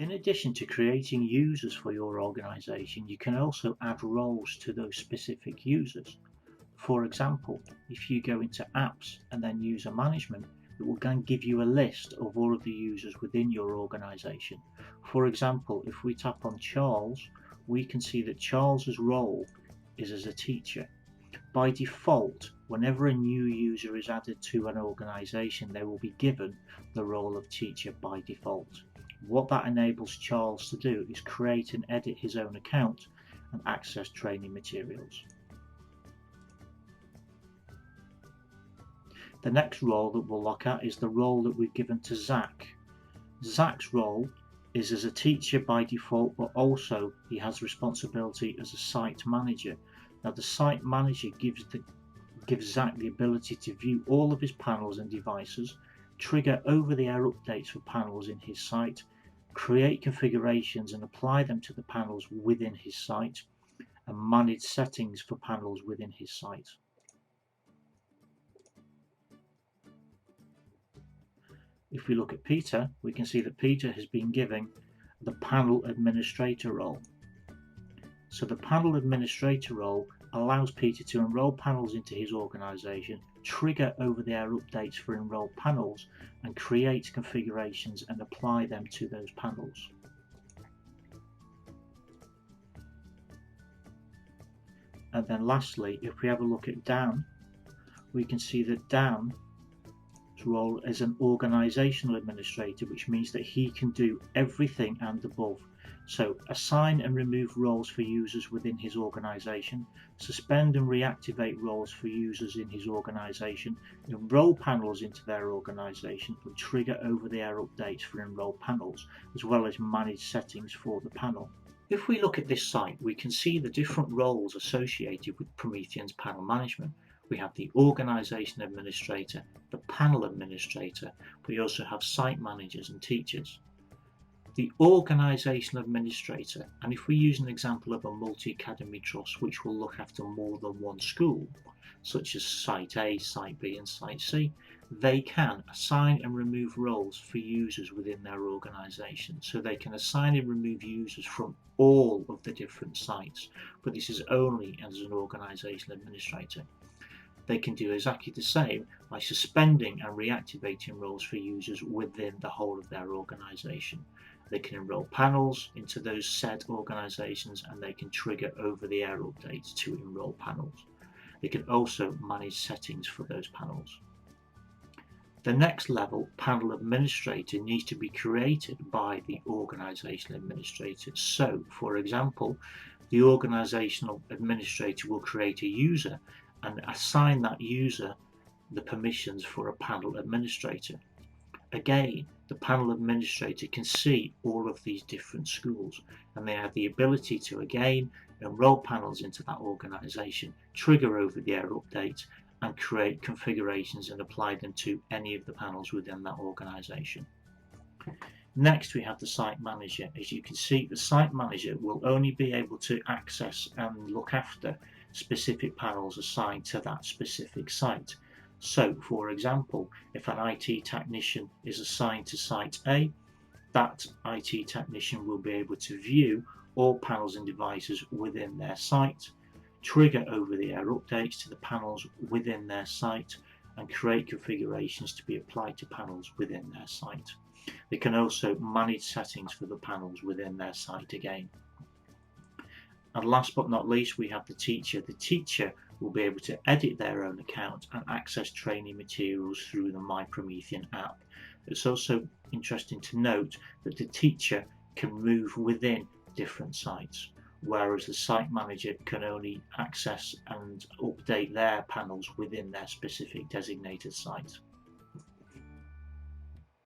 In addition to creating users for your organization, you can also add roles to those specific users. For example, if you go into apps and then user management, it will then give you a list of all of the users within your organization. For example, if we tap on Charles, we can see that Charles's role is as a teacher. By default, whenever a new user is added to an organization, they will be given the role of teacher by default. What that enables Charles to do is create and edit his own account and access training materials. The next role that we'll look at is the role that we've given to Zach. Zach's role is as a teacher by default, but also he has responsibility as a site manager. Now the site manager gives Zach the ability to view all of his panels and devices, trigger over-the-air updates for panels in his site, create configurations and apply them to the panels within his site, and manage settings for panels within his site. If we look at Peter, we can see that Peter has been given the panel administrator role. So the panel administrator role allows Peter to enroll panels into his organization, trigger over-the-air updates for enrolled panels, and create configurations and apply them to those panels. And then lastly, if we have a look at Dan, we can see that Dan's role is an organizational administrator, which means that he can do everything and above. So assign and remove roles for users within his organization, suspend and reactivate roles for users in his organization, enroll panels into their organization, and trigger over-the-air updates for enrolled panels, as well as manage settings for the panel. If we look at this site, we can see the different roles associated with Promethean's panel management. We have the organization administrator, the panel administrator. We also have site managers and teachers. The organization administrator, and if we use an example of a multi-academy trust which will look after more than one school, such as Site A, Site B and Site C, they can assign and remove roles for users within their organization. So they can assign and remove users from all of the different sites, but this is only as an organization administrator. They can do exactly the same by suspending and reactivating roles for users within the whole of their organization. They can enroll panels into those said organizations, and they can trigger over-the-air updates to enroll panels. They can also manage settings for those panels. The next level, panel administrator, needs to be created by the organizational administrator. So, for example, the organizational administrator will create a user and assign that user the permissions for a panel administrator. Again, the panel administrator can see all of these different schools, and they have the ability to again enroll panels into that organization, trigger over-the-air updates, and create configurations and apply them to any of the panels within that organization. Next, we have the site manager. As you can see, the site manager will only be able to access and look after specific panels assigned to that specific site. So, for example, if an IT technician is assigned to Site A, that IT technician will be able to view all panels and devices within their site, trigger over-the-air updates to the panels within their site, and create configurations to be applied to panels within their site. They can also manage settings for the panels within their site again. And last but not least, we have the teacher. The teacher will be able to edit their own account and access training materials through the My Promethean app. It's also interesting to note that the teacher can move within different sites, whereas the site manager can only access and update their panels within their specific designated site.